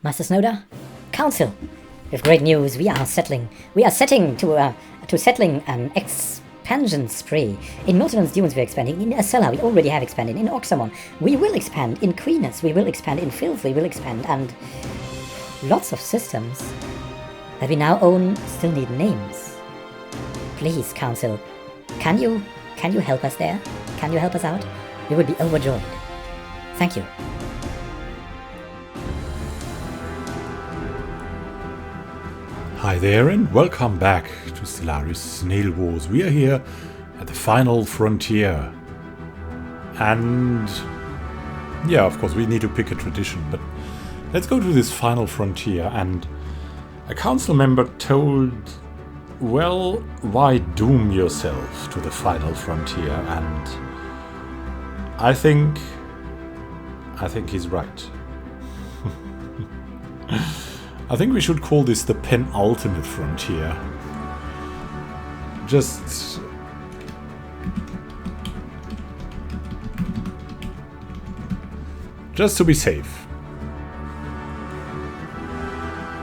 Master Snowda? Council! With great news, we are setting to settling an expansion spree. In Nautilon's dunes we're expanding, in Acela we already have expanded, in Oxamon we will expand, in Queeness we will expand, in Filth we will expand, and lots of systems that we now own still need names. Please, Council, can you help us there? Can you help us out? We would be overjoyed. Thank you. Hi there and welcome back to Stellaris Snail Wars. We are here at the final frontier. And yeah, of course we need to pick a tradition, but let's go to this final frontier. And a council member told, well, why doom yourself to the final frontier? And I think he's right. I think we should call this the penultimate frontier. Just to be safe.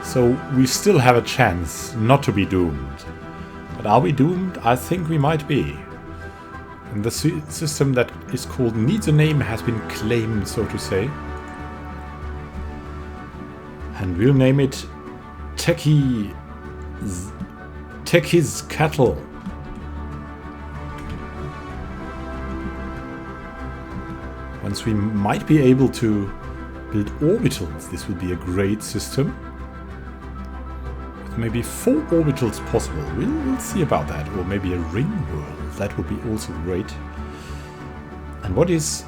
So we still have a chance not to be doomed. But are we doomed? I think we might be. And the system that is called Needs a Name has been claimed, so to say. And we'll name it Techie's Cattle. Once we might be able to build orbitals, this will be a great system. With maybe 4 orbitals possible. We'll see about that. Or maybe a ring world. That would be also great. And what is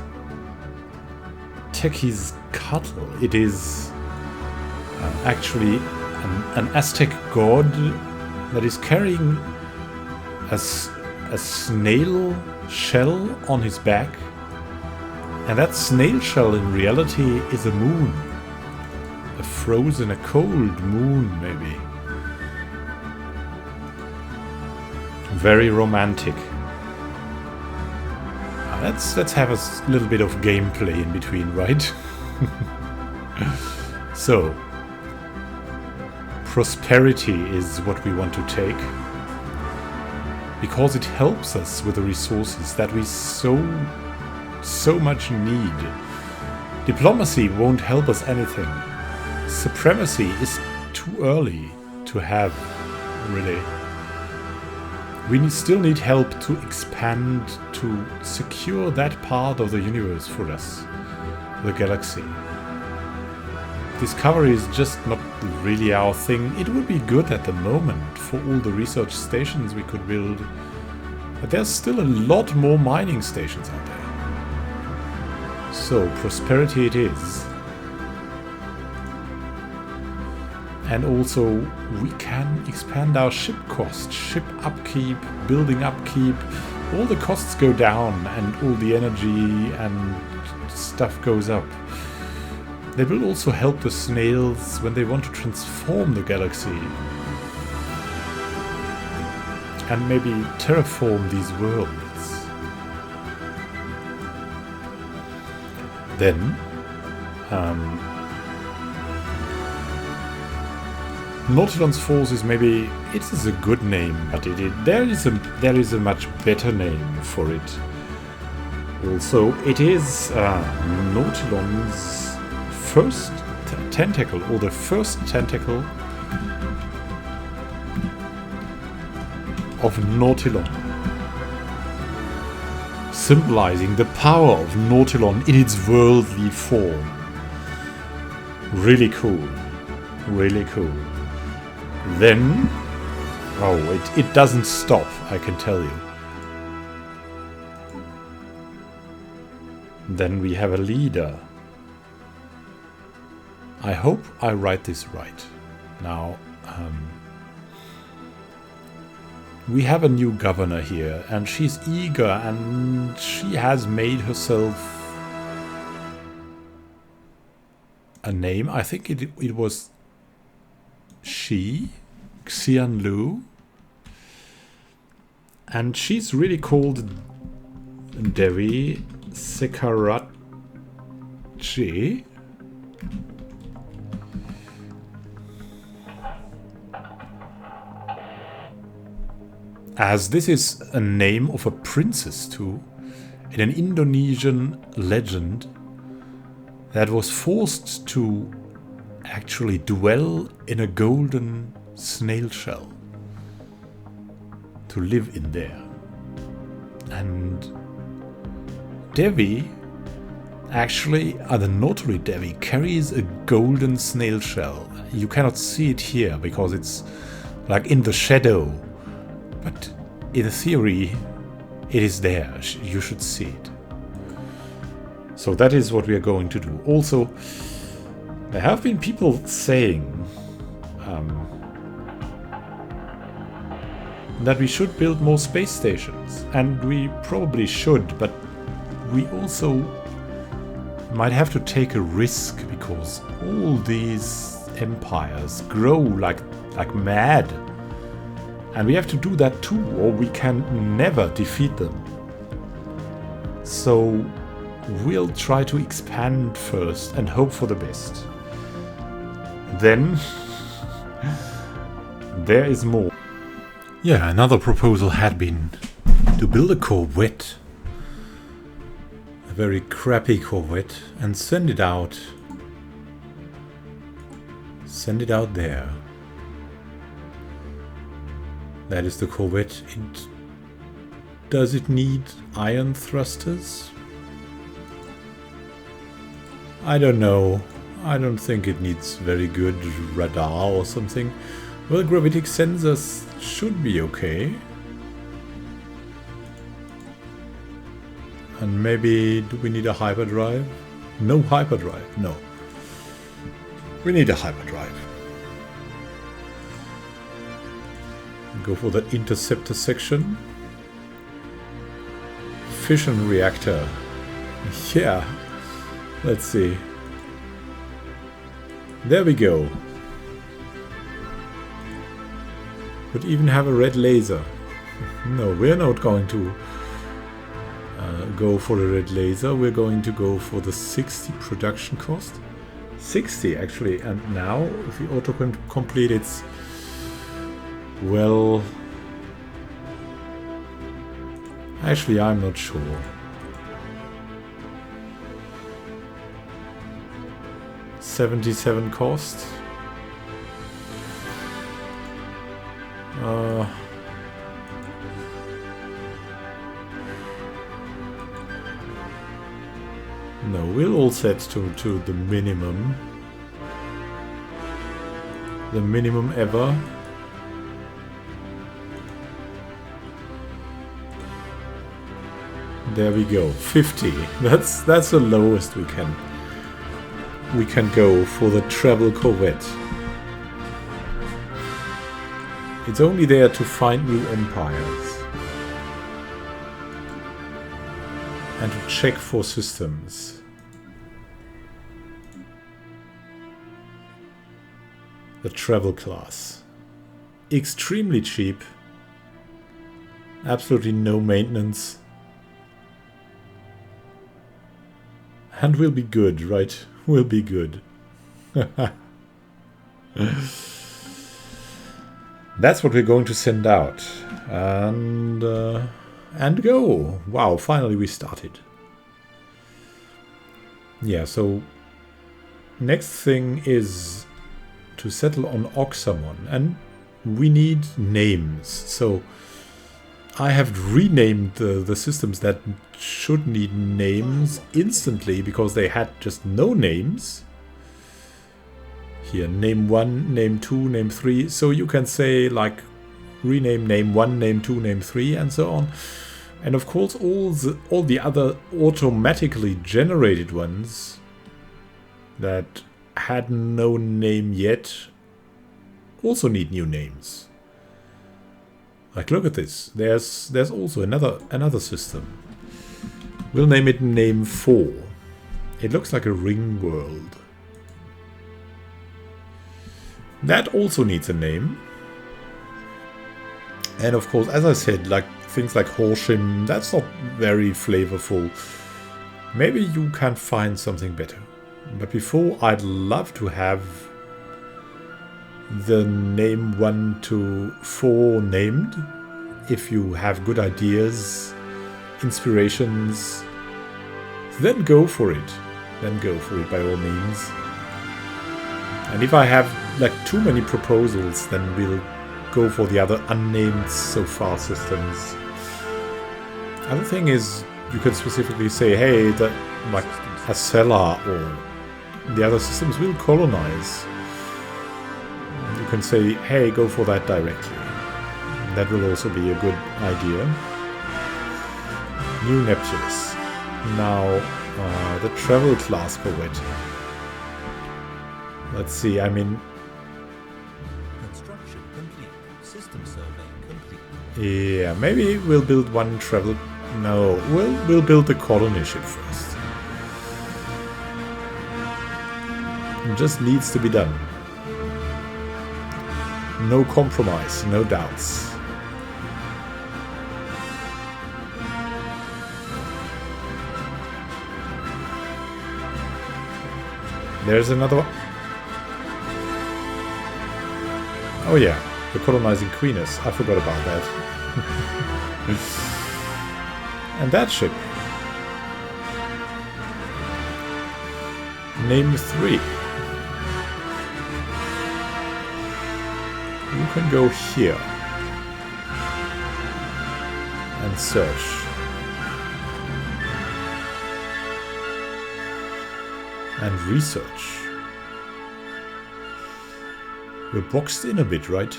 Techie's Cattle? It is actually an Aztec god that is carrying a snail shell on his back, and that snail shell in reality is a moon, a cold moon maybe. Very romantic. Let's have a little bit of gameplay in between, right? So prosperity is what we want to take, because it helps us with the resources that we so much need. Diplomacy won't help us anything. Supremacy is too early to have, really. We still need help to expand, to secure that part of the universe for us, the galaxy. Discovery is just not really our thing. It would be good at the moment for all the research stations we could build, but there's still a lot more mining stations out there. So, prosperity it is. And also, we can expand our ship cost, ship upkeep, building upkeep. All the costs go down and all the energy and stuff goes up. They will also help the snails when they want to transform the galaxy. And maybe terraform these worlds. Then, Nautilon's Forces, maybe it is a good name, but there is a much better name for it. Also, it is Nautilon's first tentacle, or the first tentacle of Nautilon, symbolizing the power of Nautilon in its worldly form. Really cool, really cool. Then, it doesn't stop, I can tell you. Then we have a leader. I hope I write this right. Now, we have a new governor here, and she's eager, and she has made herself a name. I think it was Xian Lu. And she's really called Devi Sekarachi. as this is a name of a princess too, in an Indonesian legend that was forced to actually dwell in a golden snail shell, to live in there. And Devi, actually, the Nautilid Devi carries a golden snail shell. You cannot see it here because it's like in the shadow, but in theory it is there. You should see it. So that is what we are going to do. Also, there have been people saying that we should build more space stations, and we probably should, but we also might have to take a risk because all these empires grow like mad, and we have to do that too, or we can never defeat them. So we'll try to expand first and hope for the best. Then there is more. Yeah, another proposal had been to build a corvette, a very crappy corvette, and send it out there. That is the corvette. Does it need iron thrusters? I don't know. I don't think it needs very good radar or something. Well, gravitic sensors should be okay. And maybe, do we need a hyperdrive? No hyperdrive, no. We need a hyperdrive. Go for that interceptor section. Fission reactor. Yeah, let's see. There we go. Could even have a red laser. No, we're not going to go for a red laser. We're going to go for the 60 production cost. 60 actually, and now if we auto-complete it's... well... actually I'm not sure. 77 cost. No, we'll all set to the minimum. The minimum ever. There we go. 50. That's the lowest we can go for the travel corvette. It's only there to find new empires and to check for systems. The travel class. Extremely cheap. Absolutely no maintenance. And will be good, right? Will be good. That's what we're going to send out. And go. Wow, finally we started. Yeah, so next thing is to settle on Oxamon. And we need names. So I have renamed the systems that should need names instantly because they had just no names. Here, name 1, name 2, name 3. So you can say like rename name 1, name 2, name 3 and so on. And of course all the other automatically generated ones that had no name yet also need new names. Like look at this. There's also another system. We'll name it name 4. It looks like a ring world. That also needs a name. And of course, as I said, like things like Horsham, that's not very flavorful. Maybe you can find something better. But before, I'd love to have the name 1 to 4 named. if you have good ideas, inspirations, then go for it. Then go for it by all means. And if I have like too many proposals, then we'll go for the other unnamed so far systems. Other thing is, you could specifically say, hey, that like Acela or the other systems will colonize. You can say, hey, go for that directly. That will also be a good idea. New Neptunus. Now, the travel class poet. Let's see, I mean... Construction complete. System survey complete. Yeah, maybe we'll build one travel... No, we'll build the colony ship first. It just needs to be done. No compromise, no doubts. There's another one. Oh yeah, the colonizing queeness. I forgot about that. And that ship. Name 3. You can go here. And search. And research. We're boxed in a bit, right?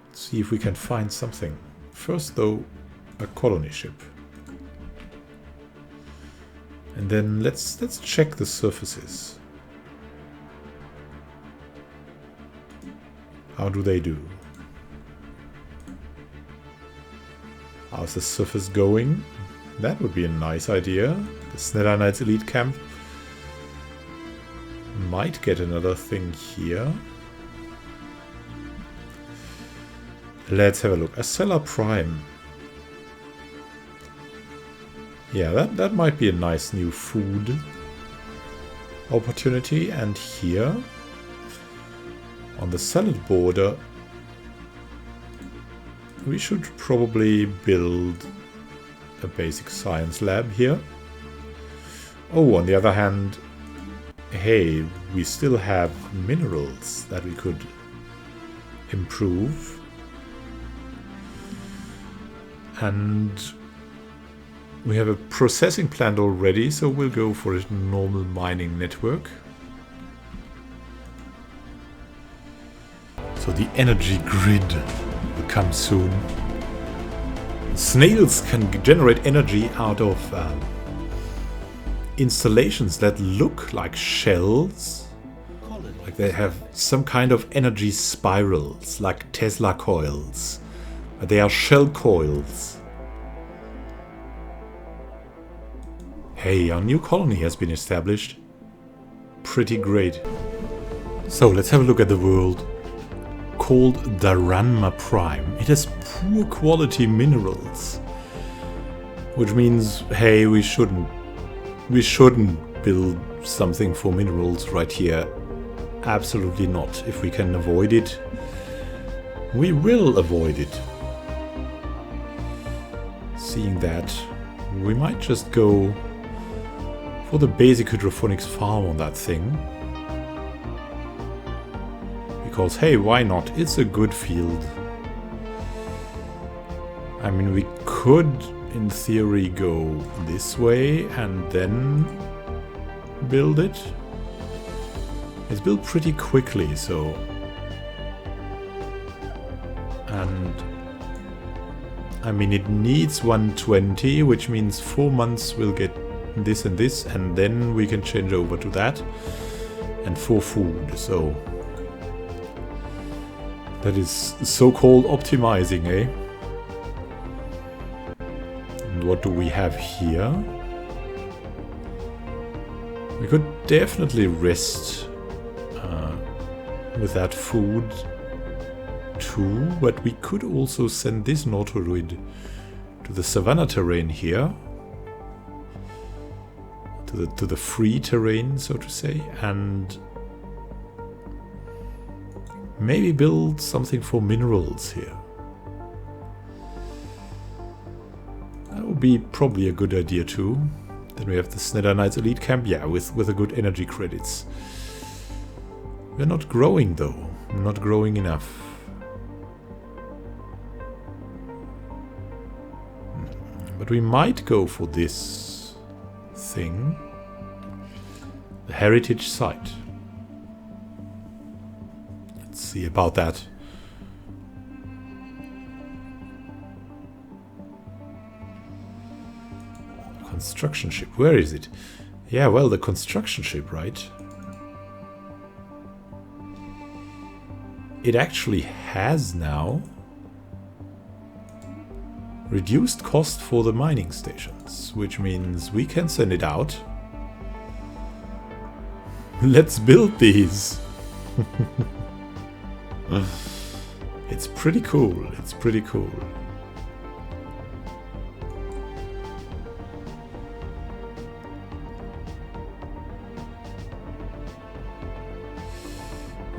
Let's see if we can find something. First, though, a colony ship. And then let's check the surfaces. How do they do? How's the surface going? That would be a nice idea. The Snedi Knights elite camp might get another thing here. Let's have a look. Acela Prime. Yeah, that might be a nice new food opportunity. And here, on the salad border, we should probably build a basic science lab here. Oh, on the other hand, hey, we still have minerals that we could improve. And we have a processing plant already, so we'll go for a normal mining network. So the energy grid will come soon. Snails can generate energy out of installations that look like shells. Like they have some kind of energy spirals, like Tesla coils. But they are shell coils. Hey, our new colony has been established. Pretty great. So let's have a look at the world. Called Daranma Prime. It has poor quality minerals. Which means, hey, we shouldn't build something for minerals right here. Absolutely not. If we can avoid it, we will avoid it. Seeing that, we might just go for the basic hydroponics farm on that thing. Because, hey, why not? It's a good field. I mean, we could, in theory, go this way and then build it. It's built pretty quickly, so... And... I mean, it needs 120, which means 4 months we'll get this and this, and then we can change over to that. And 4 food, so... That is so-called optimizing, eh? And what do we have here? We could definitely rest with that food too, but we could also send this Nautiloid to the savanna terrain here. To the free terrain, so to say, and maybe build something for minerals here. That would be probably a good idea too. Then we have the Snedi Knights elite camp, yeah, with a good energy credits. We're not growing though, not growing enough. But we might go for this thing. The heritage site. Let's see about that. Construction ship, where is it? Yeah, well, the construction ship, right? It actually has now reduced cost for the mining stations, which means we can send it out. Let's build these. It's pretty cool. It's pretty cool.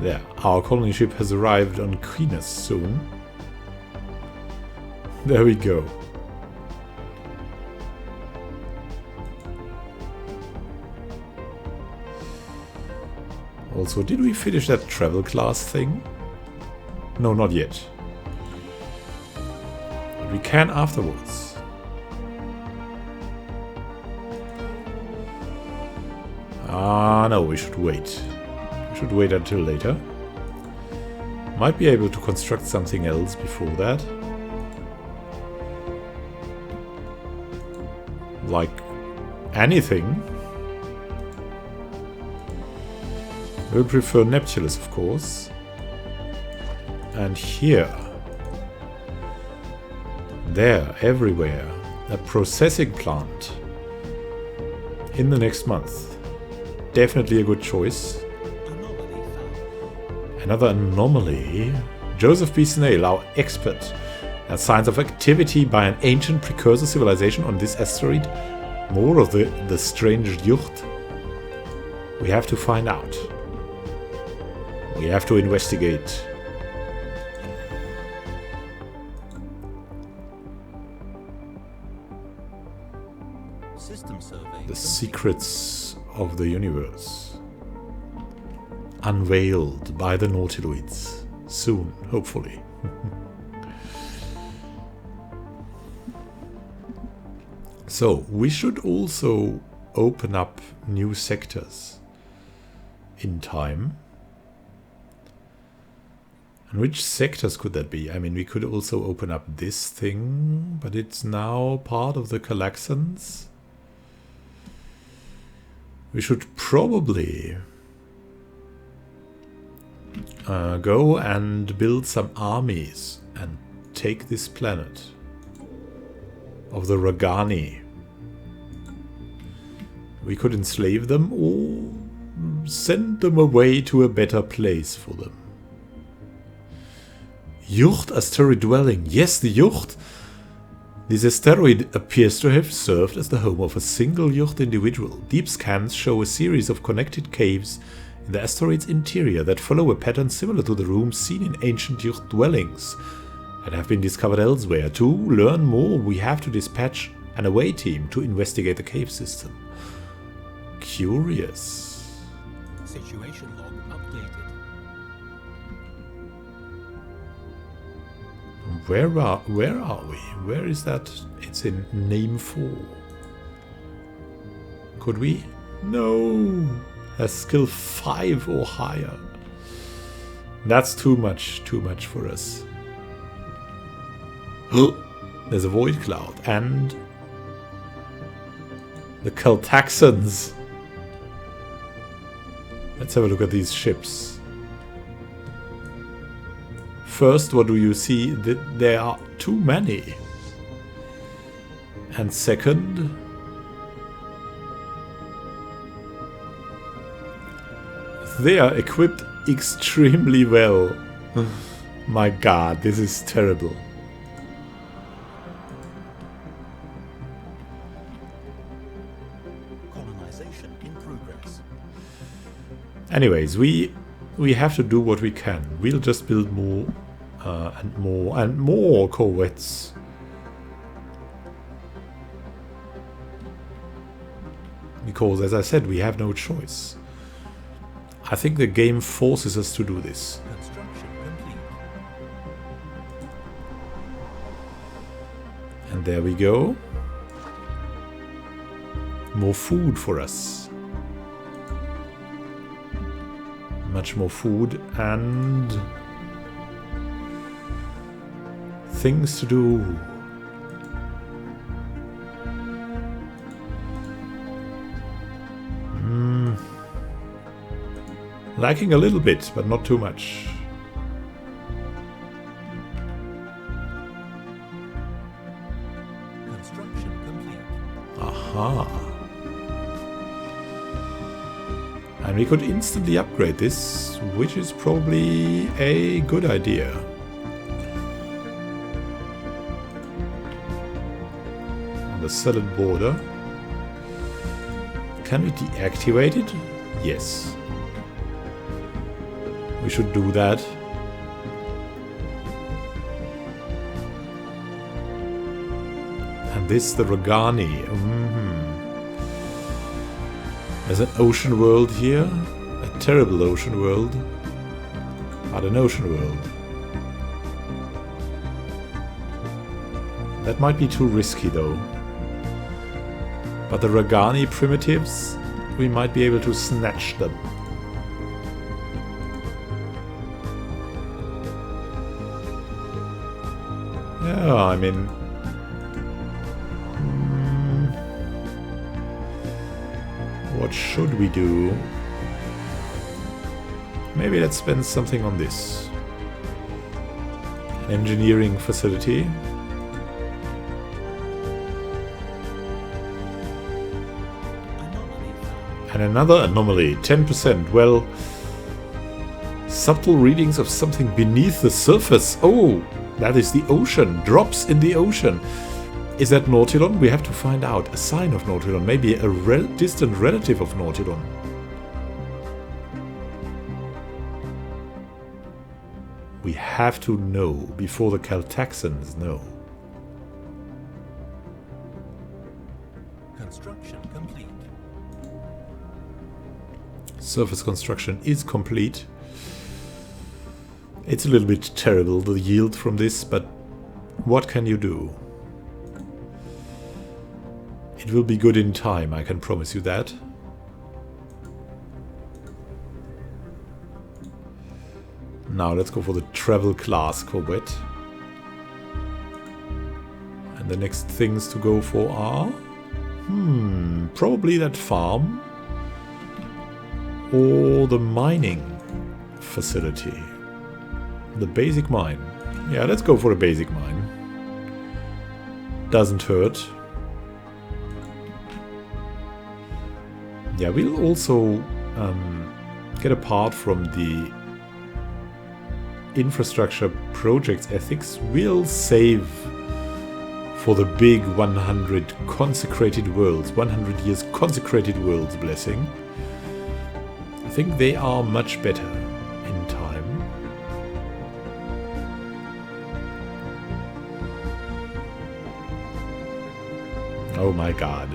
There, our colony ship has arrived on Queenus soon. There we go. Also, did we finish that travel class thing? No, not yet. But we can afterwards. Ah, no, we should wait. We should wait until later. Might be able to construct something else before that. Like anything. We'll prefer Neptulus, of course. And here. There, everywhere. A processing plant. In the next month. Definitely a good choice. Another anomaly. Joseph B. Snail, our expert. At signs of activity by an ancient precursor civilization on this asteroid. More of the strange Yucht. We have to find out. We have to investigate. System survey. The secrets of the universe. Unveiled by the Nautiloids. Soon, hopefully. So, we should also open up new sectors in time. And which sectors could that be? I mean, we could also open up this thing, but it's now part of the Calaxans. We should probably go and build some armies and take this planet of the Ragani. We could enslave them or send them away to a better place for them. Yucht asteroid dwelling. Yes, the Yucht. This asteroid appears to have served as the home of a single Yucht individual. Deep scans show a series of connected caves in the asteroid's interior that follow a pattern similar to the rooms seen in ancient Yucht dwellings and have been discovered elsewhere. To learn more, we have to dispatch an away team to investigate the cave system. Curious. Situation log updated. Where are we? Where is that? It's in name 4. Could we? No. Has skill 5 or higher. That's too much for us. There's a void cloud and the Caltaxans. Let's have a look at these ships. First, what do you see? That there are too many. And second, they are equipped extremely well. My god, this is terrible. Colonization in progress. Anyways, we we have to do what we can. We'll just build more and more and more corvettes. Because, as I said, we have no choice. I think the game forces us to do this. Construction complete. And there we go. More food for us. Much more food and things to do. Lacking a little bit, but not too much. Construction complete. Aha. And we could instantly upgrade this, which is probably a good idea. On the solid border. Can we deactivate it? Yes. We should do that. And this, the Rogani. There's an ocean world here. A terrible ocean world. But an ocean world. That might be too risky though. But the Rogani primitives, we might be able to snatch them. Yeah, I mean... what should we do? Maybe let's spend something on this. An engineering facility. And another anomaly, 10%. Well, subtle readings of something beneath the surface. Oh! That is the ocean. Drops in the ocean. Is that Nautilon? We have to find out. A sign of Nautilon. Maybe a distant relative of Nautilon. We have to know before the Caltaxans know. Construction complete. Surface construction is complete. It's a little bit terrible, the yield from this, but what can you do? It will be good in time, I can promise you that. Now let's go for the travel class corvette. And the next things to go for are... probably that farm. Or the mining facility. The basic mine. Yeah, let's go for a basic mine. Doesn't hurt. Yeah, we'll also get apart from the infrastructure projects ethics. We'll save for the big 100 consecrated worlds, 100 years consecrated worlds blessing. I think they are much better in time. Oh my god.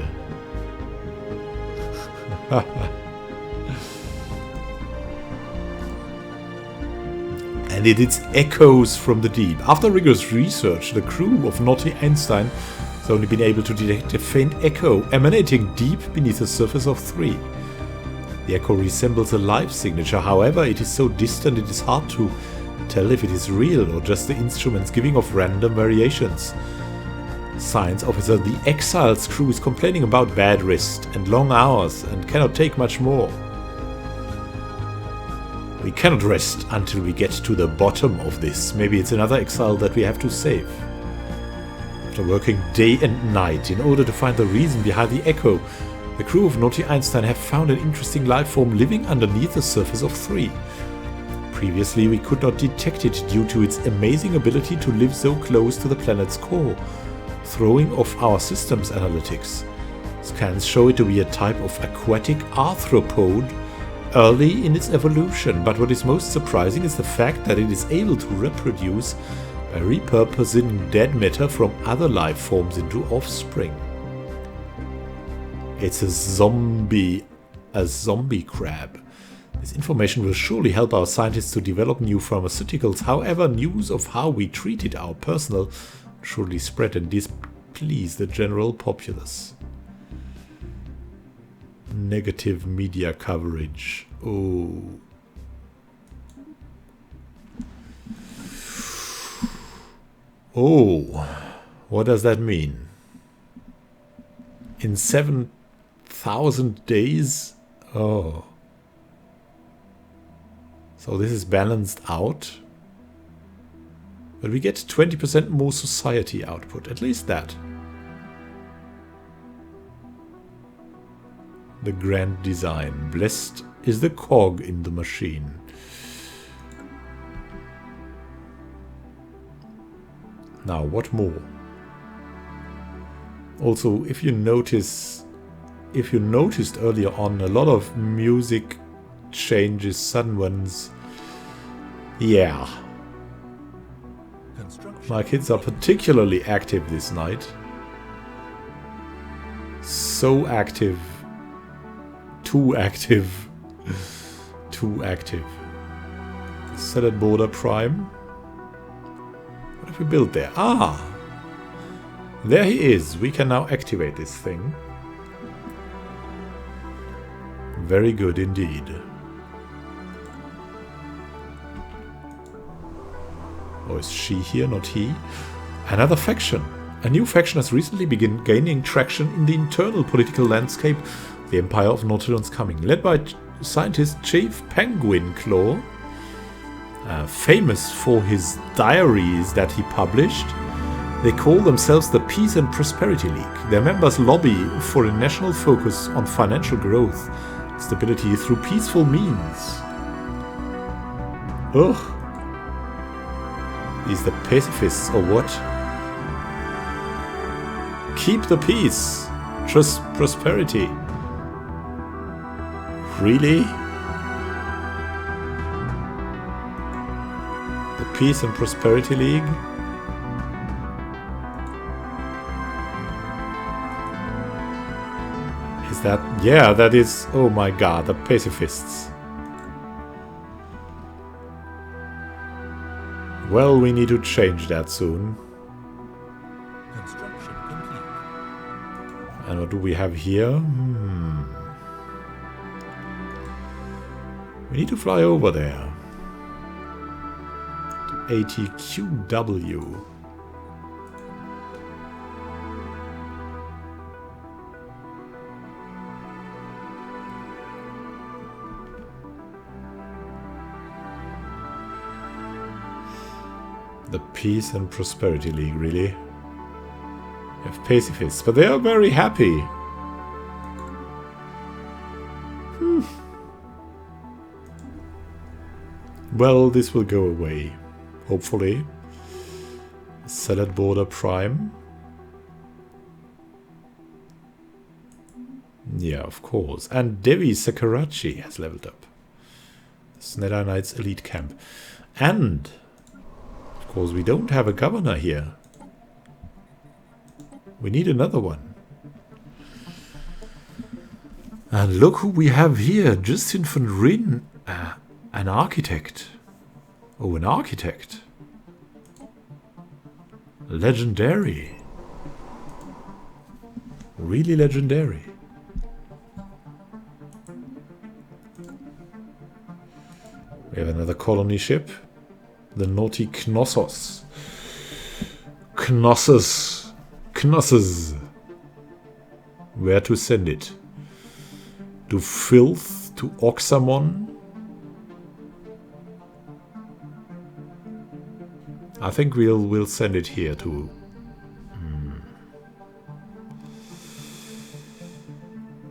And it echoes from the deep. After rigorous research, the crew of Naughty Einstein has only been able to detect a faint echo emanating deep beneath the surface of 3. The echo resembles a life signature, however, it is so distant it is hard to tell if it is real or just the instruments giving off random variations. Science officer, the Exiles crew is complaining about bad rest and long hours and cannot take much more. We cannot rest until we get to the bottom of this. Maybe it's another exile that we have to save. After working day and night in order to find the reason behind the echo, the crew of Naughty Einstein have found an interesting life form living underneath the surface of 3. Previously we could not detect it due to its amazing ability to live so close to the planet's core, throwing off our systems analytics. Scans show it to be a type of aquatic arthropod early in its evolution, but what is most surprising is the fact that it is able to reproduce by repurposing dead matter from other life forms into offspring. It's a zombie crab. This information will surely help our scientists to develop new pharmaceuticals. However, news of how we treated our personnel surely spread and displeased the general populace. Negative media coverage. Oh. Oh. What does that mean? In 7,000 days? Oh. So this is balanced out. But we get 20% more society output. At least that. The grand design. Blessed is the cog in the machine. Now, what more? Also, if you noticed earlier on, a lot of music changes, sudden ones. Yeah. My kids are particularly active this night. So active. Too active. Too active. Set at border prime. What have we built there? Ah! There he is. We can now activate this thing. Very good indeed. Or is she here, not he? Another faction. A new faction has recently begun gaining traction in the internal political landscape. The Empire of Nautilon's coming. Led by scientist Chief Penguin Claw. Famous for his diaries that he published. They call themselves the Peace and Prosperity League. Their members lobby for a national focus on financial growth, stability through peaceful means. Ugh. These the pacifists or what? Keep the peace. Trust prosperity. Really? The Peace and Prosperity League? Is that... Yeah, that is... Oh my god, the pacifists. Well, we need to change that soon. Construction complete. And what do we have here? We need to fly over there. To ATQW. The Peace and Prosperity League, really? We have pacifists, but they are very happy. Well, this will go away, hopefully. Salad border prime. Yeah, of course. And Devi Sakarachi has leveled up. Snedi Knights elite camp. And, of course, we don't have a governor here. We need another one. And look who we have here. Justin van Ryn. An architect. Oh, an architect. Legendary. Really legendary. We have another colony ship. The Naughty Knossos. Knossos. Knossos. Where to send it? To Filth? To Oxamon? I think we'll send it here to...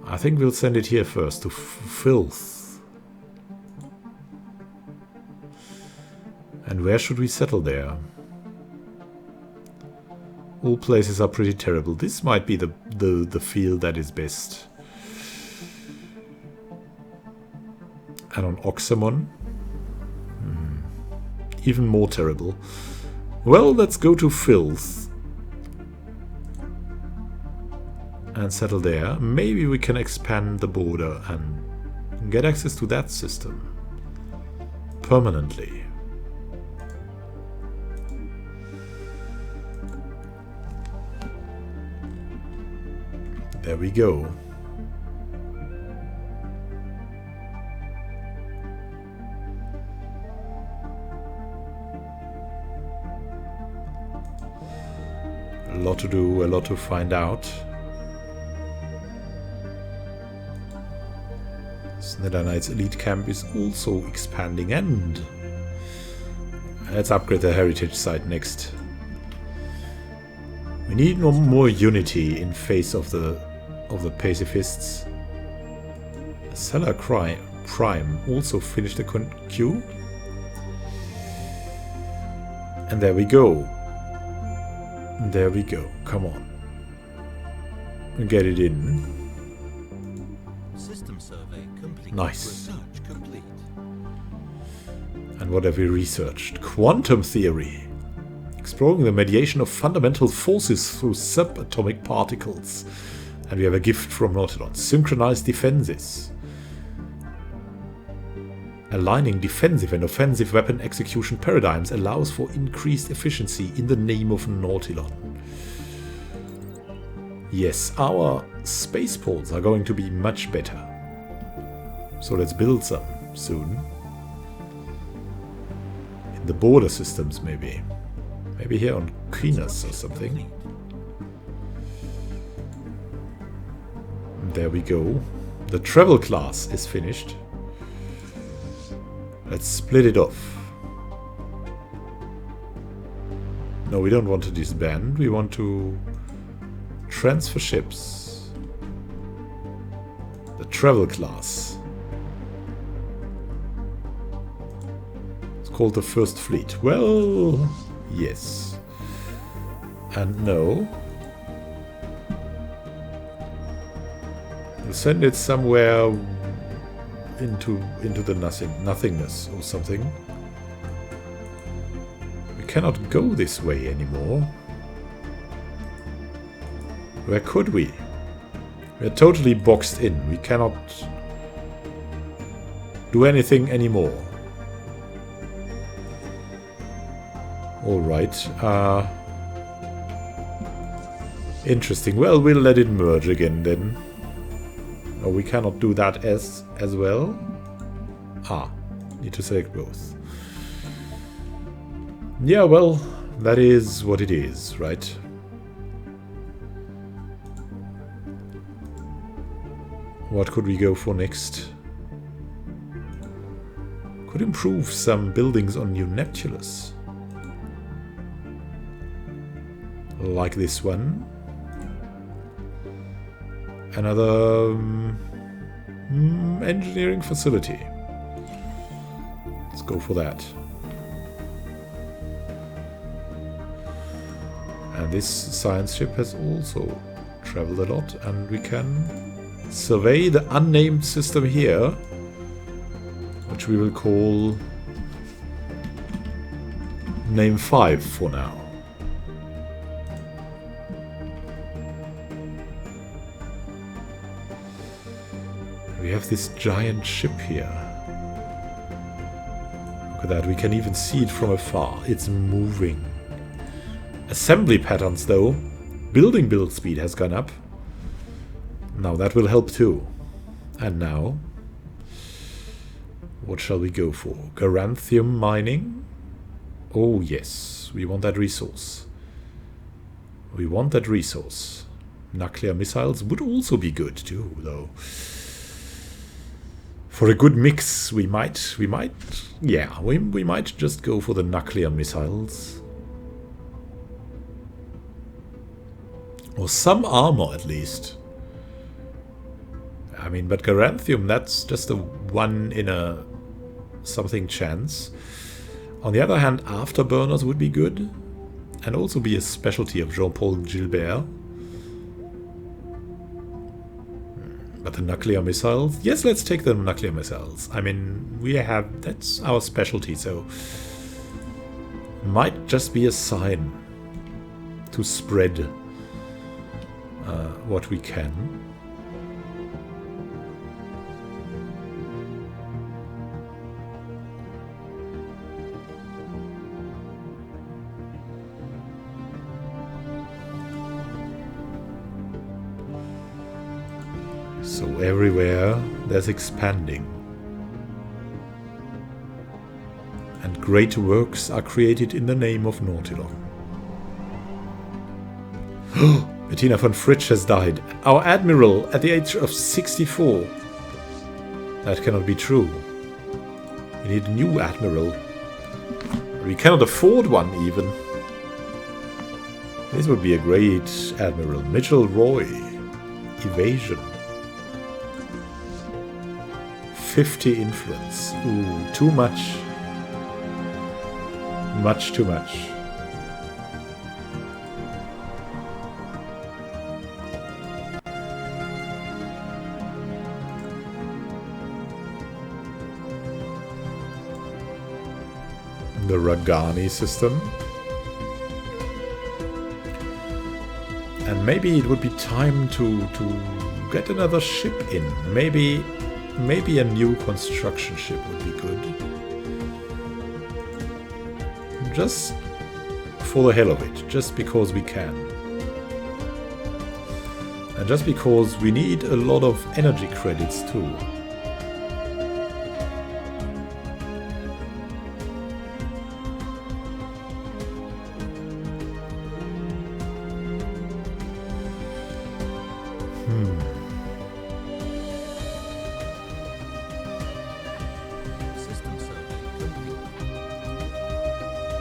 I think we'll send it here first, to Filth. And where should we settle there? All places are pretty terrible. This might be the field that is best. And on Oxamon, even more terrible. Well, let's go to Filth and settle there. Maybe we can expand the border and get access to that system permanently. There we go. A lot to do, a lot to find out. Snedi Knights Elite Camp is also expanding, and let's upgrade the heritage site next. We need no more unity in face of the pacifists. Seller Prime also finished the queue. And there we go. There we go. Come on. Get it in. System survey complete. Nice. Research complete. And what have we researched? Quantum theory. Exploring the mediation of fundamental forces through subatomic particles. And we have a gift from Nautilon. Synchronized defenses. Aligning defensive and offensive weapon execution paradigms allows for increased efficiency in the name of Nautilon. Yes, our spaceports are going to be much better. So let's build some soon. In the border systems, maybe. Maybe here on Kinas or something. There we go. The travel class is finished. Let's split it off. No, we don't want to disband. We want to transfer ships. The travel class. It's called the First Fleet. Well, yes. And no. We'll send it somewhere into the nothingness or something. We cannot go this way anymore. Where could we? We are totally boxed in. We cannot do anything anymore. Alright. Interesting. Well, we'll let it merge again then. Oh, we cannot do that as well. Need to select both. Yeah, well, that is what it is, right? What could we go for next? Could improve some buildings on New Neptulus. Like this one. Another engineering facility. Let's go for that. And this science ship has also traveled a lot, and we can survey the unnamed system here, which we will call Name 5 for now. We have this giant ship here. Look at that, we can even see it from afar. It's moving. Assembly patterns though. Build speed has gone up. Now that will help too. And now, what shall we go for? Garanthium mining? Oh yes, we want that resource. We want that resource. Nuclear missiles would also be good too, though. For a good mix, we might just go for the nuclear missiles. Or some armor, at least. I mean, but Garanthium, that's just a 1 in a something chance. On the other hand, afterburners would be good. And also be a specialty of Jean-Paul Gilbert. But the nuclear missiles? Yes, let's take the nuclear missiles. I mean, that's our specialty, so might just be a sign to spread what we can. So everywhere there's expanding. And great works are created in the name of Nautilon. Bettina von Fritsch has died. Our admiral at the age of 64. That cannot be true. We need a new admiral. We cannot afford one even. This would be a great admiral. Mitchell Roy. Evasion. 50 influence. Ooh, too much. Much too much. The Ragani system. And maybe it would be time to get another ship in. Maybe a new construction ship would be good. Just for the hell of it. Just because we can. And just because we need a lot of energy credits too.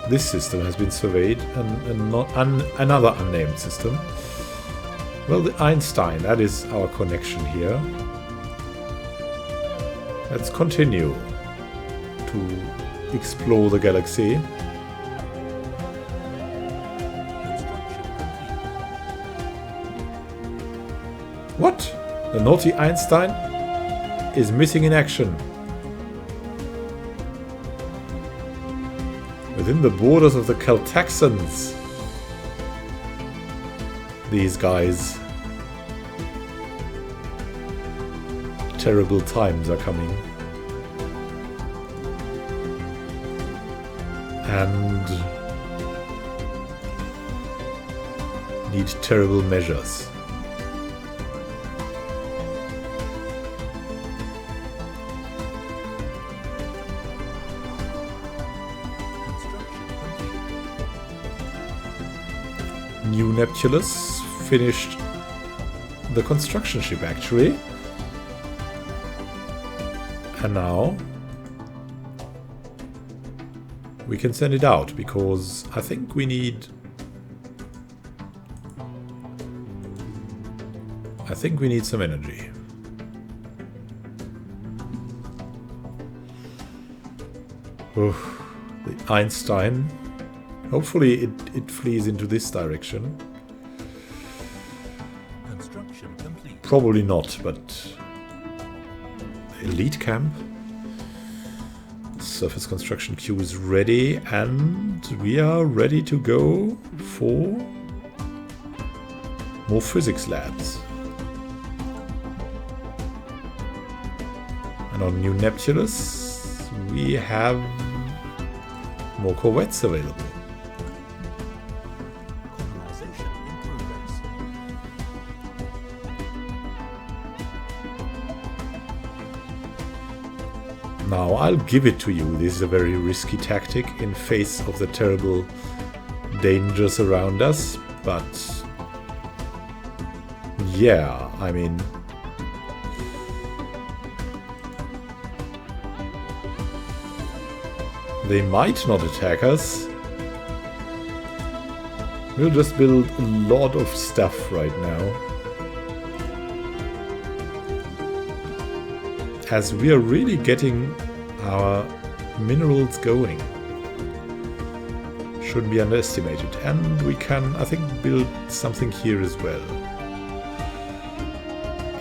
This system has been surveyed, and not another unnamed system. Well, the Einstein, that is our connection here. Let's continue to explore the galaxy. What? The naughty Einstein is missing in action. Within the borders of the Caltaxans. These guys. Terrible times are coming. And need terrible measures. New Neptulus finished the construction ship actually. And now we can send it out because I think we need some energy. Oh, the Einstein. Hopefully it flees into this direction. Construction complete. Probably not, but elite camp. Surface construction queue is ready, and we are ready to go for more physics labs. And on New Neptulus, we have more corvettes available. Now, I'll give it to you. This is a very risky tactic in face of the terrible dangers around us. But yeah, I mean, they might not attack us. We'll just build a lot of stuff right now. As we are really getting our minerals going. Shouldn't be underestimated. And we can, I think, build something here as well.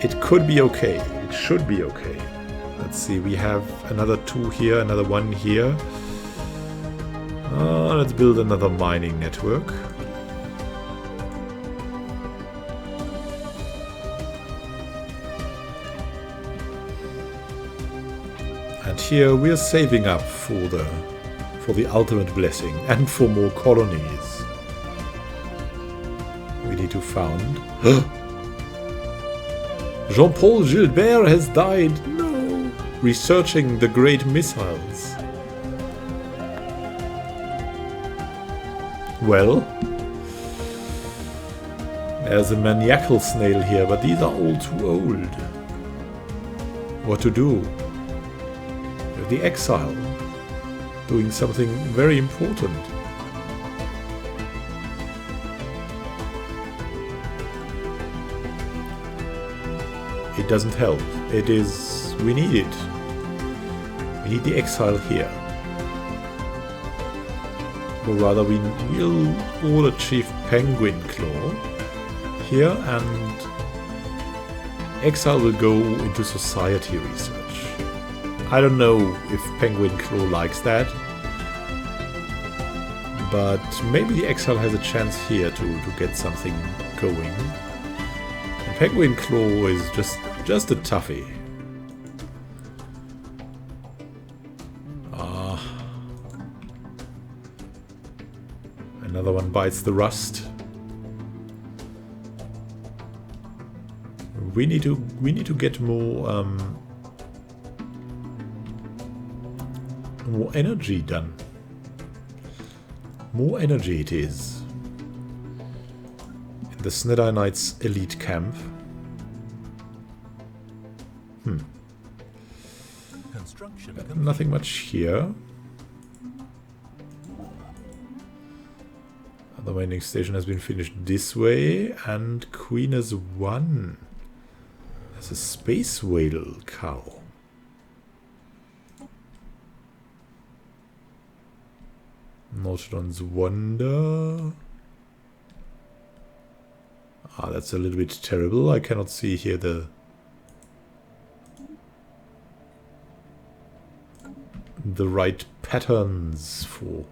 It could be okay. It should be okay. Let's see, we have another 2 here, another 1 here. Let's build another mining network. And here we're saving up for the ultimate blessing and for more colonies. We need to found. Jean-Paul Gilbert has died. No. Researching the great missiles. Well, there's a maniacal snail here, but these are all too old. What to do? The exile, doing something very important. It doesn't help. It is... we need it. We need the exile here. Or rather, we will all achieve Penguin Claw here, and exile will go into society research. I don't know if Penguin Claw likes that, but maybe the exile has a chance here to get something going. And Penguin Claw is just a toughie. Another one bites the rust. We need to get more more energy done. More energy it is. In the Snedi Knights elite camp. Nothing much here. The mining station has been finished this way, and Queen has won. There's a space whale cow. Nautilon's Wonder. That's a little bit terrible. I cannot see here the right patterns for...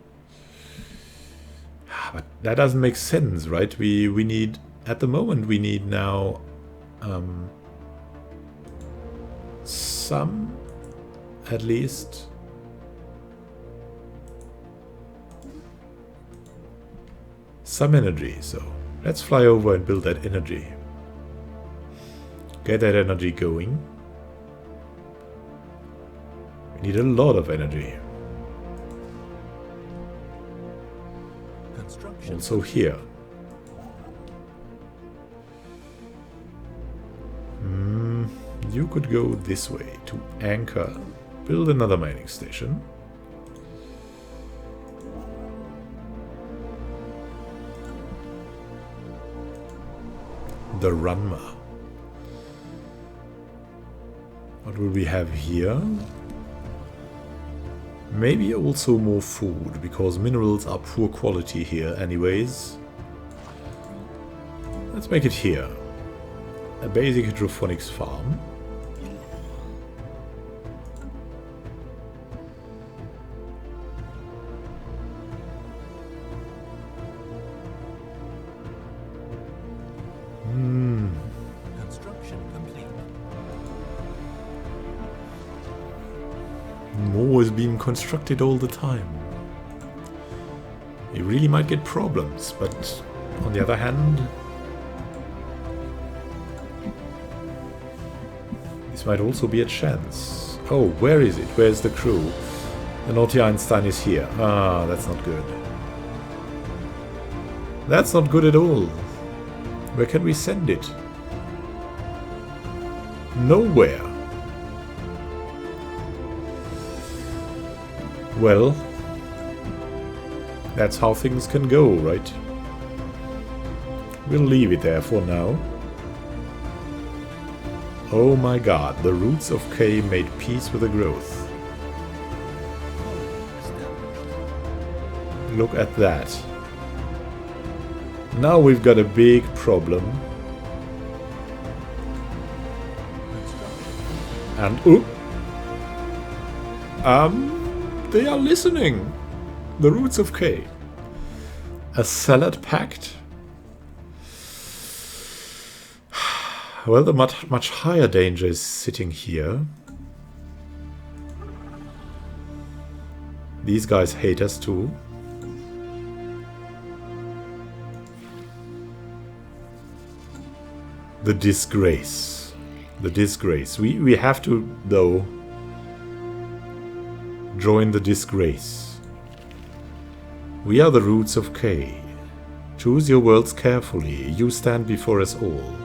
But that doesn't make sense, right? We need... At the moment we need now some, at least... some energy, so let's fly over and build that energy. Get that energy going. We need a lot of energy. Also here. You could go this way to anchor. Build another mining station. The Ranma. What will we have here? Maybe also more food, because minerals are poor quality here anyways. Let's make it here. A basic hydroponics farm. Construction complete. More is being constructed all the time. You really might get problems, but on the other hand, this might also be a chance. Oh, where is it? Where's the crew? The Naughty Einstein is here. Ah, that's not good. That's not good at all. Where can we send it? Nowhere. Well, that's how things can go, right? We'll leave it there for now. Oh my god, the roots of K made peace with the growth. Look at that. Now we've got a big problem. And they are listening. The Roots of K. A salad pact. Well, the much higher danger is sitting here. These guys hate us too. The Disgrace. The Disgrace. We have to, though, join the Disgrace. We are the Roots of K. Choose your words carefully. You stand before us all.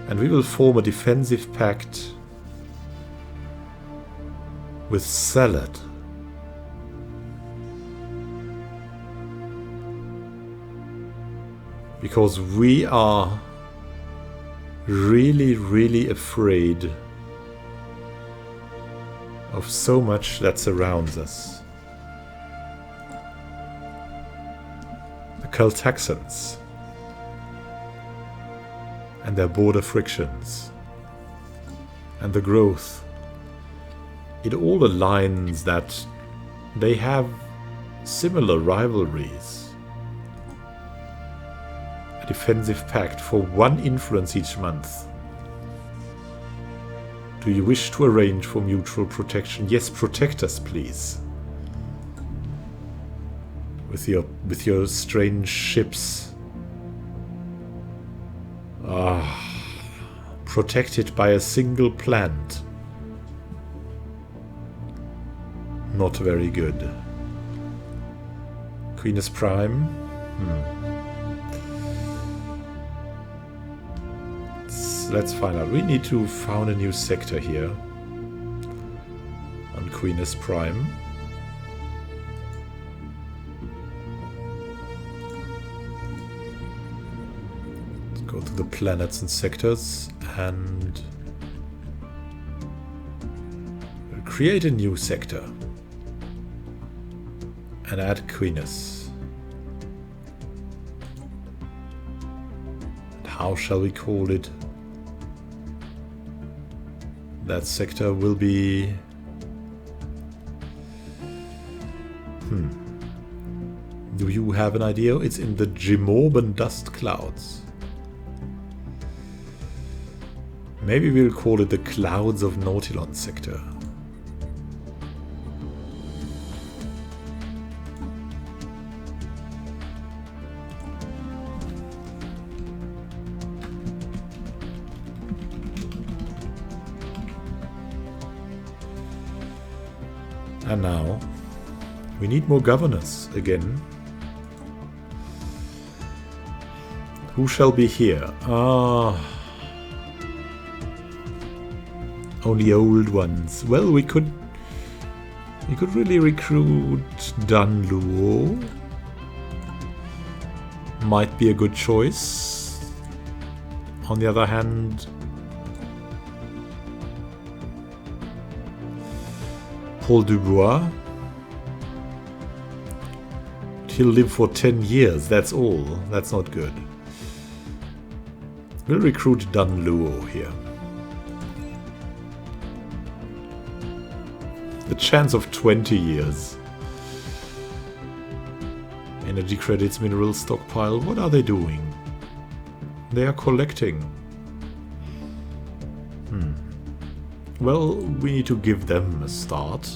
And we will form a defensive pact with Salad. Because we are really, really afraid of so much that surrounds us. The Celtaxans and their border frictions and the growth. It all aligns that they have similar rivalries. A defensive pact for 1 influence each month. Do you wish to arrange for mutual protection? Yes, protect us, please. With your strange ships. Protected by a single plant. Not very good. Queen's Prime. Let's find out. We need to found a new sector here. On Queen's Prime. Go to the planets and sectors and we'll create a new sector and add Queenus. And how shall we call it? That sector will be Do you have an idea? It's in the Gimorban dust clouds. Maybe we'll call it the Clouds of Nautilon sector. And now, we need more governors again. Who shall be here? Only old ones. Well, we could really recruit Dunluo. Might be a good choice. On the other hand, Paul Dubois. He'll live for 10 years, that's all. That's not good. We'll recruit Dunluo here. The chance of 20 years. Energy credits, mineral stockpile. What are they doing? They are collecting. Well, we need to give them a start.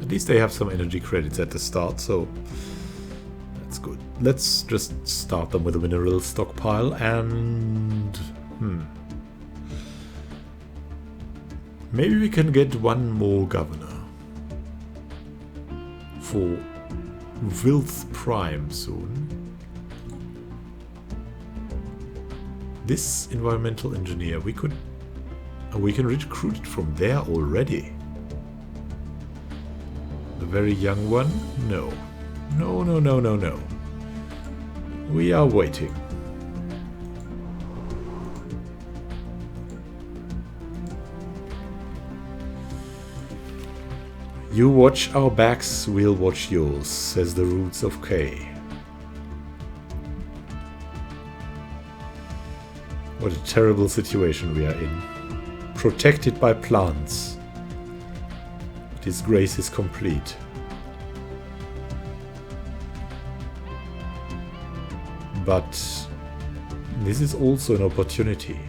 At least they have some energy credits at the start, so that's good. Let's just start them with a mineral stockpile and... Maybe we can get one more governor. For Vilth Prime soon. This environmental engineer, we can recruit it from there already. The very young one? No. No, no, no, no, no. We are waiting. You watch our backs, we'll watch yours, says the Roots of K. What a terrible situation we are in. protected by plants. Disgrace is complete. But this is also an opportunity.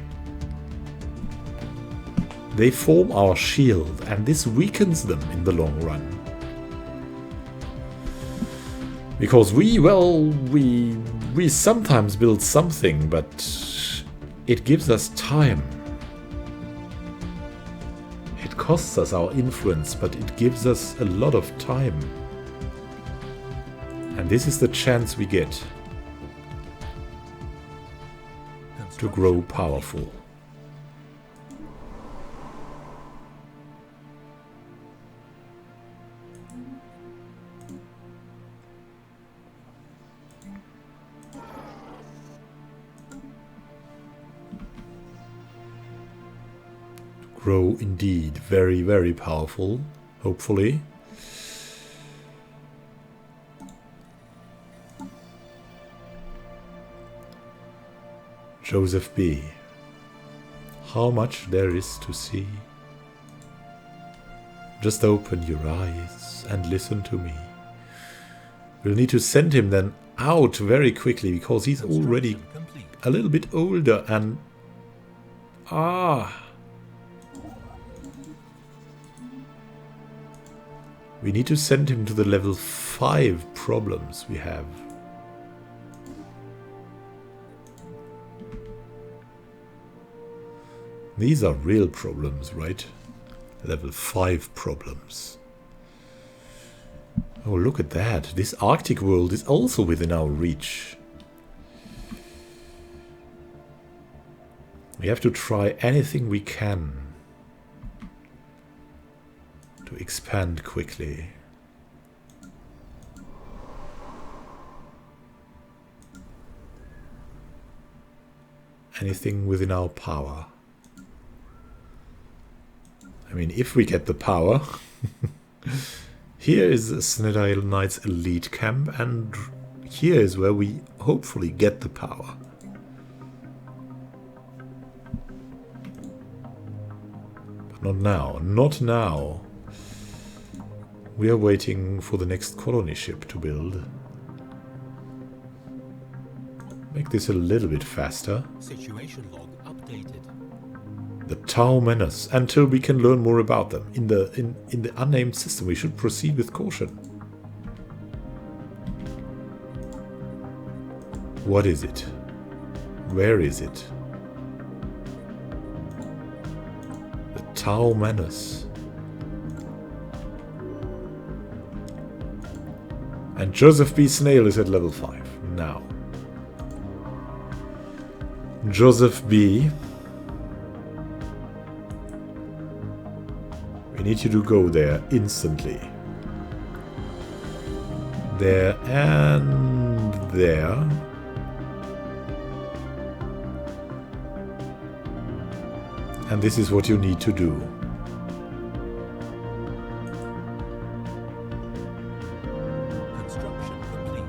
They form our shield, and this weakens them in the long run. Because we sometimes build something, but it gives us time. It costs us our influence, but it gives us a lot of time. And this is the chance we get to grow powerful. Grow indeed. Very, very powerful, hopefully. Joseph B. How much there is to see. Just open your eyes and listen to me. We'll need to send him then out very quickly because he's already a little bit older and... We need to send him to the level 5 problems we have. These are real problems, right? Level 5 problems. Oh, look at that. This Arctic world is also within our reach. We have to try anything we can to expand quickly. Anything within our power. I mean, if we get the power. Here is Snedi Knights elite camp, and here is where we hopefully get the power. But not now, not now. We are waiting for the next colony ship to build. Make this a little bit faster. Situation log updated. The Tau Menace, until we can learn more about them. In the unnamed system, we should proceed with caution. What is it? Where is it? The Tau Menace. And Joseph B. Snail is at level 5 now. Joseph B. We need you to go there instantly. There and there. And this is what you need to do. Construction complete.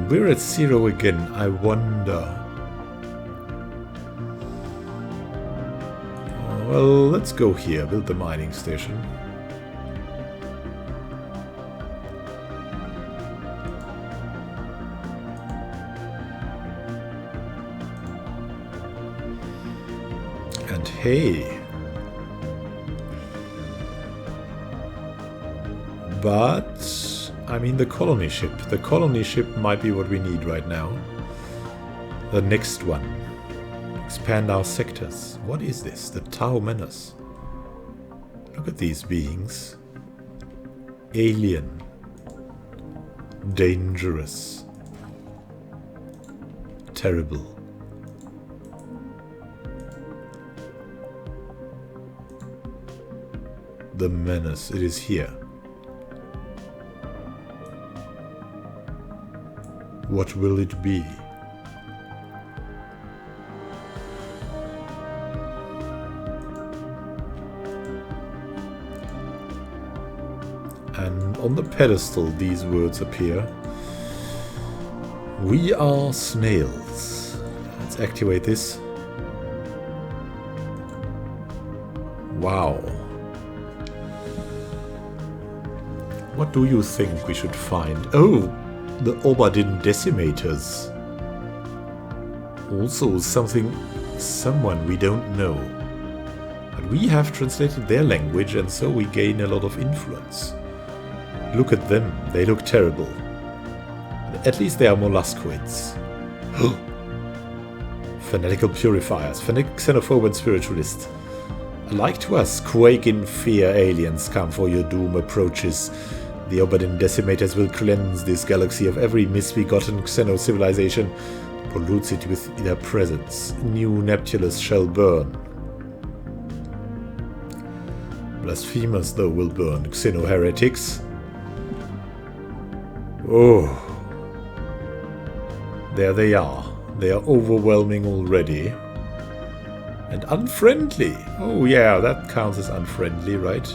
We're at 0 again, I wonder. Well, let's go here, build the mining station. And hey. But... I mean, the colony ship. The colony ship might be what we need right now. The next one. Expand our sectors. What is this? The Tau Menace. Look at these beings. Alien. Dangerous. Terrible. The menace. It is here. What will it be? And on the pedestal these words appear. We are snails. Let's activate this. Wow. What do you think we should find? Oh, the Oberdin decimators. Also someone we don't know. But we have translated their language and so we gain a lot of influence. Look at them, they look terrible. At least they are molluscoids. Fanatical purifiers, xenophobe and spiritualist. Alike to us, quake in fear, aliens come for your doom approaches. The Oberdin decimators will cleanse this galaxy of every misbegotten xeno-civilization, pollutes it with their presence. New Neptulus shall burn. Blasphemers, though, will burn. Xeno-heretics. Oh. There they are. They are overwhelming already. And unfriendly. Oh yeah, that counts as unfriendly, right?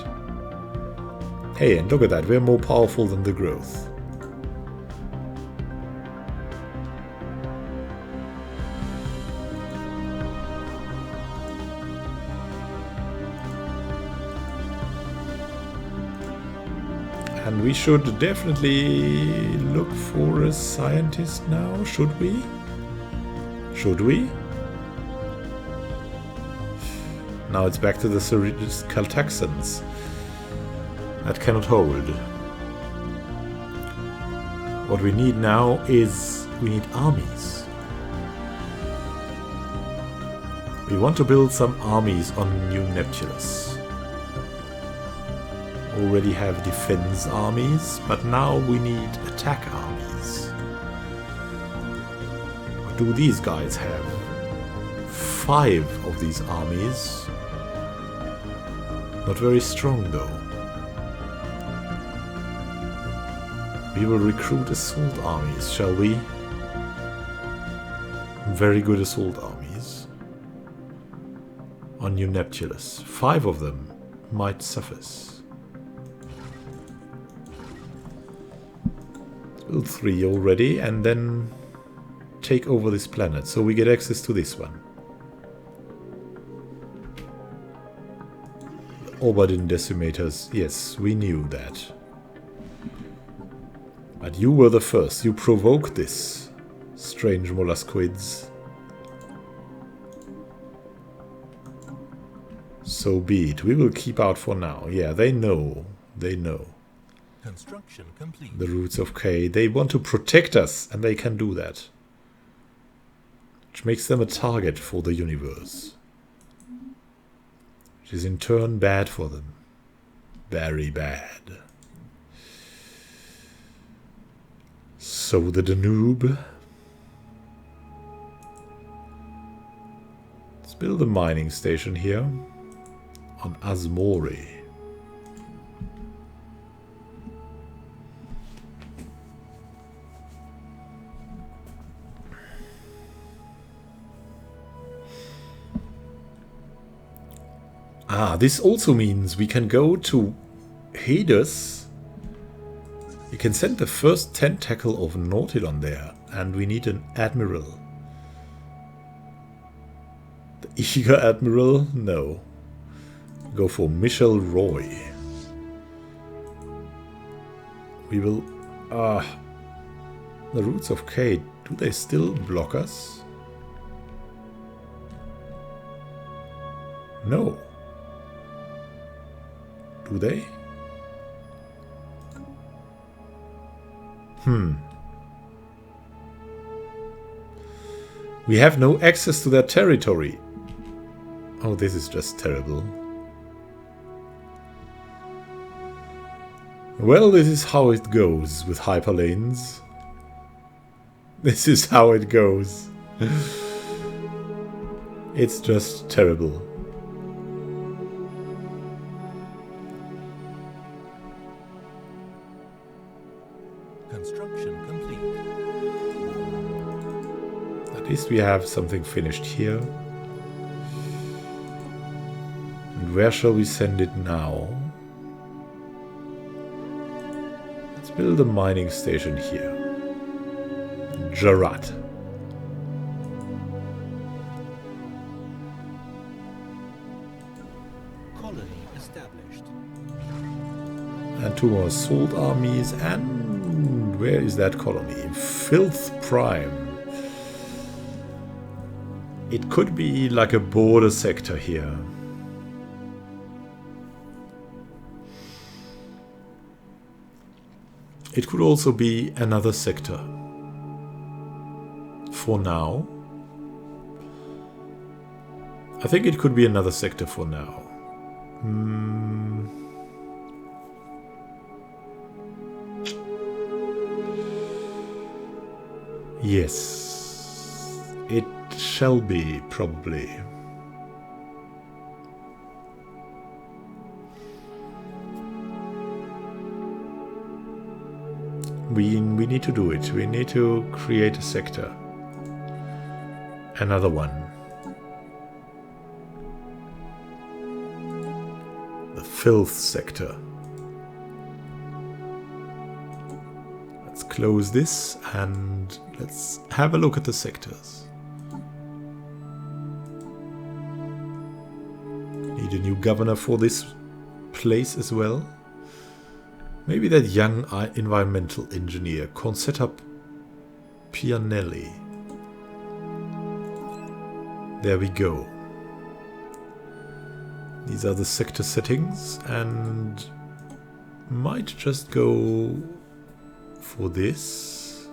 Hey, and look at that. We're more powerful than the growth. And we should definitely look for a scientist now, should we? Should we? Now it's back to the Caltaxans. That cannot hold. What we need now is... we need armies. We want to build some armies on New Neptulus. Already have defense armies, but now we need attack armies. What do these guys have? 5 of these armies. Not very strong though. We will recruit assault armies, shall we? Very good assault armies. On New Neptulus. 5 of them might suffice. Build 3 already and then take over this planet so we get access to this one. Oberdin decimators, yes, we knew that. But you were the first, you provoked this, strange molluscoids. So be it, we will keep out for now. Yeah, they know, they know. Construction complete. The roots of K. They want to protect us, and they can do that. Which makes them a target for the universe. Which is in turn bad for them. Very bad. So the Danube. Let's build a mining station here. On Asmori. Ah, this also means we can go to Hades. We can send the first tentacle of Nautilon there. And we need an admiral. The eager admiral? No. Go for Michel Roy. We will... the roots of K, do they still block us? No. Do they? We have no access to their territory. Oh, this is just terrible. Well, this is how it goes with hyperlanes. This is how it goes. It's just terrible. Construction complete. At least we have something finished here. And where shall we send it now? Let's build a mining station here. Jarad. Colony established. And 2 more assault armies. And where is that colony? Filth Prime. It could be like a border sector here. It could also be another sector. For now. I think it could be another sector for now. Yes. It shall be, probably. We need to do it. We need to create a sector. Another one. The filth sector. Let's close this and let's have a look at the sectors. Need a new governor for this place as well. Maybe that young environmental engineer can set up Pianelli. There we go. These are the sector settings, and might just go for this.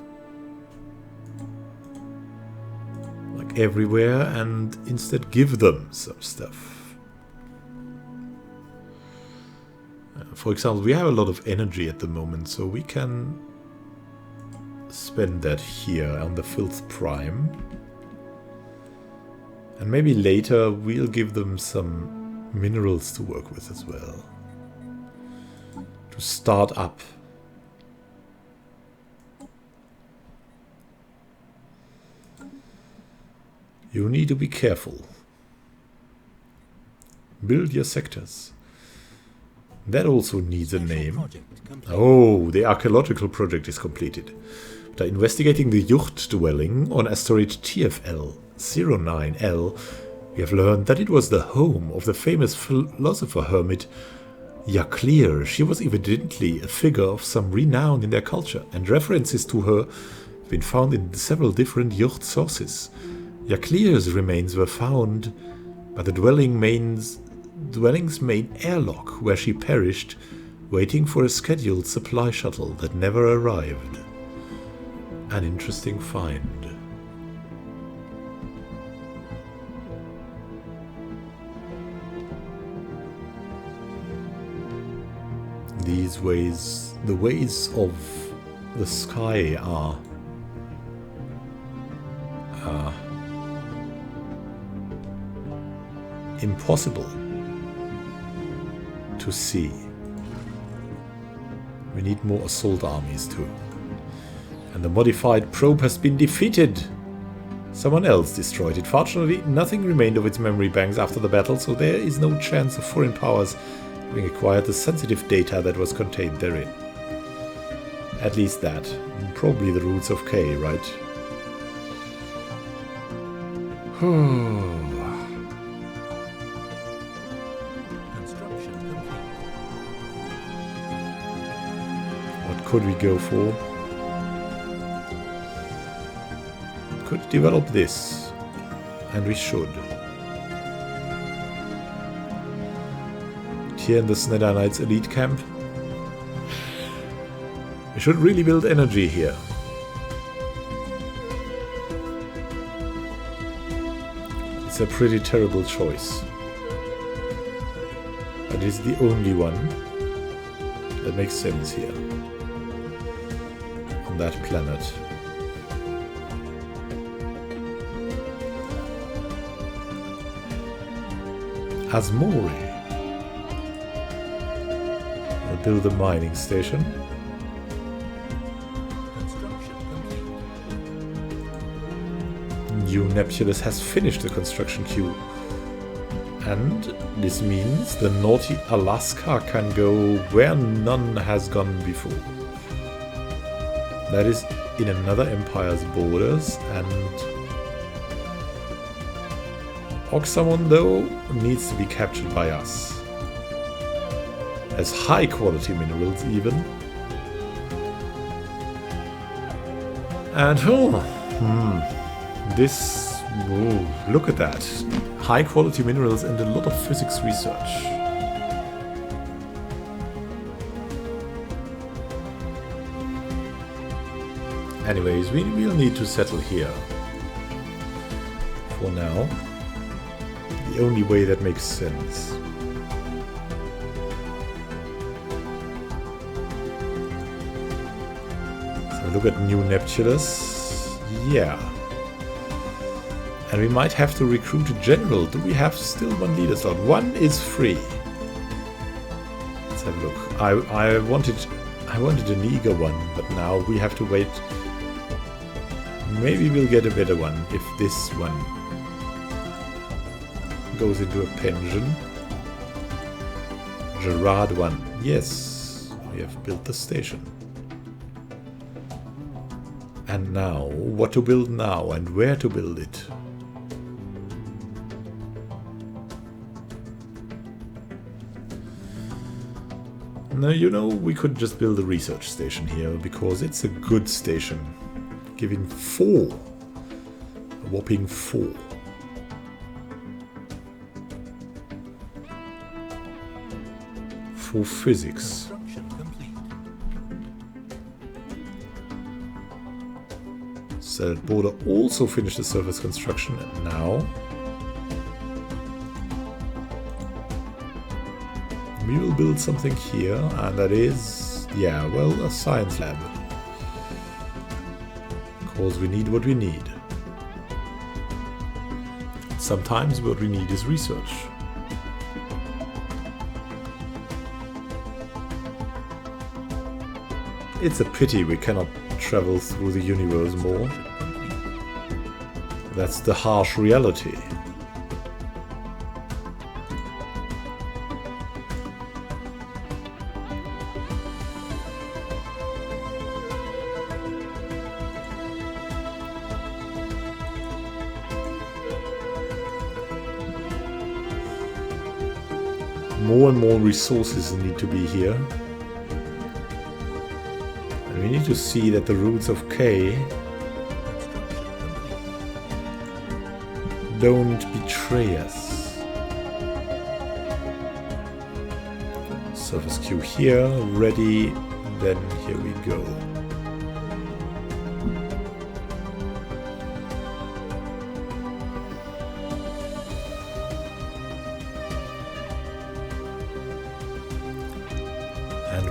Like everywhere, and instead give them some stuff. For example, we have a lot of energy at the moment, so we can spend that here on the Filth Prime. And maybe later we'll give them some minerals to work with as well. To start up. You need to be careful. Build your sectors. That also needs a name. Oh, the archaeological project is completed. After investigating the Yucht dwelling on asteroid TFL-09L, we have learned that it was the home of the famous philosopher hermit Yaklir. She was evidently a figure of some renown in their culture, and references to her have been found in several different Yucht sources. Yaklir's remains were found by the dwelling's main airlock, where she perished, waiting for a scheduled supply shuttle that never arrived. An interesting find. These ways, the ways of the sky are impossible to see. We need more assault armies too. And the modified probe has been defeated. Someone else destroyed it. Fortunately, nothing remained of its memory banks after the battle, so there is no chance of foreign powers having acquired the sensitive data that was contained therein. At least that. Probably the roots of K, right? What could we go for? Could develop this, and we should. Here in the Snedi Knights elite camp, we should really build energy here. It's a pretty terrible choice, but it's the only one that makes sense here on that planet. Asmori. I'll build a mining station. New Neptulus has finished the construction queue. And this means the Naughty Alaska can go where none has gone before. That is in another empire's borders, and Oxamon, though, needs to be captured by us. As high quality minerals, even. And this, look at that. High quality minerals and a lot of physics research. Anyways, we will need to settle here. For now. The only way that makes sense. So look at New Neptulus. Yeah. And we might have to recruit a general. Do we have still one leader slot? One is free. Let's have a look. I wanted an eager one, but now we have to wait. Maybe we'll get a better one if this one goes into a pension. Gerard 1. Yes, we have built the station. And now, what to build now and where to build it? Now, you know, we could just build a research station here because it's a good station. Giving 4. A whopping 4. For physics. Cell border also finished the surface construction, and now we will build something here, and that is, yeah, well, a science lab. Because we need what we need. Sometimes what we need is research. It's a pity we cannot travel through the universe more. That's the harsh reality. More and more resources need to be here. And we need to see that the roots of K don't betray us. Surface queue here, ready, then here we go.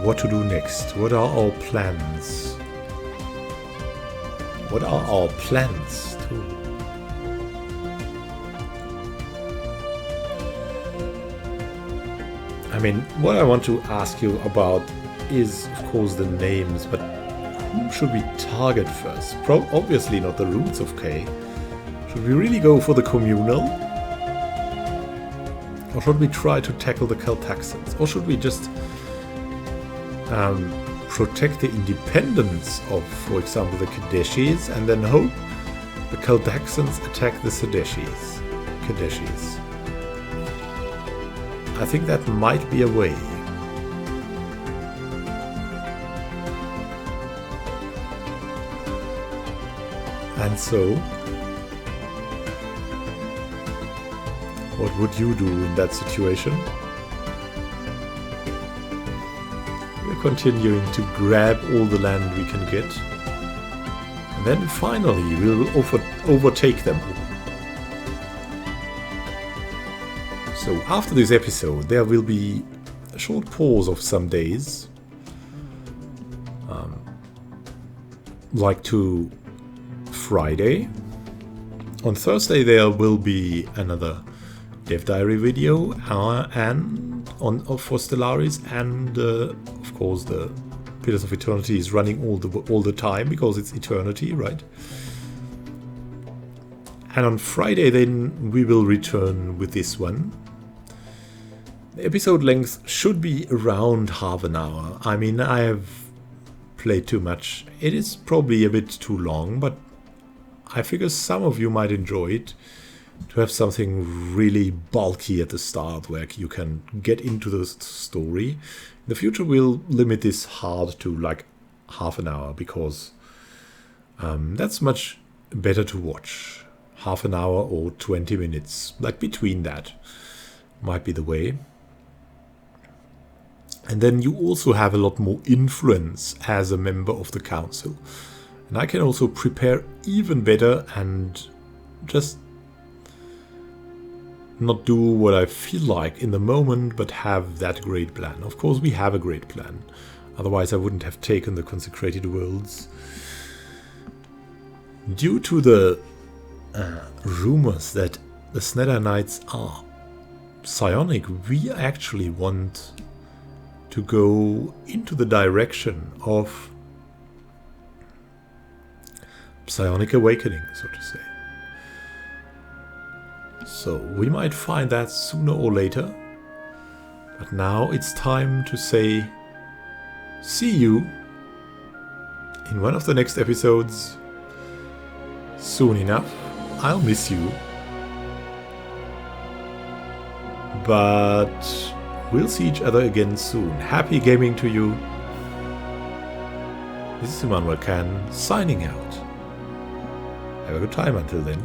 What to do next? What are our plans? What are our plans too? I mean, what I want to ask you about is, of course, the names, but who should we target first? Obviously not the roots of K. Should we really go for the communal? Or should we try to tackle the Keltaxans? Or should we just protect the independence of, for example, the Kadeshis, and then hope the Keltaxans attack the Kadeshis. I think that might be a way. And so, what would you do in that situation? Continuing to grab all the land we can get, and then finally we'll overtake them. So after this episode there will be a short pause of some days, like to Friday. On Thursday there will be another Dev Diary video and for Stellaris, and of course the Pillars of Eternity is running all the time because it's eternity, right? And on Friday then we will return with this one. The episode length should be around half an hour. I mean, I have played too much. It is probably a bit too long, but I figure some of you might enjoy it. To have something really bulky at the start where you can get into the story. In the future we'll limit this hard to like half an hour, because that's much better to watch. Half an hour or 20 minutes, like between that, might be the way. And then you also have a lot more influence as a member of the council. And I can also prepare even better and just not do what I feel like in the moment, but have that great plan. Of course, we have a great plan. Otherwise, I wouldn't have taken the Consecrated Worlds. Due to the rumors that the Snedi Knights are psionic, we actually want to go into the direction of psionic awakening, so to say. So we might find that sooner or later. But now it's time to say see you in one of the next episodes. Soon enough. I'll miss you. But we'll see each other again soon. Happy gaming to you. This is Immanuel signing out. Have a good time until then.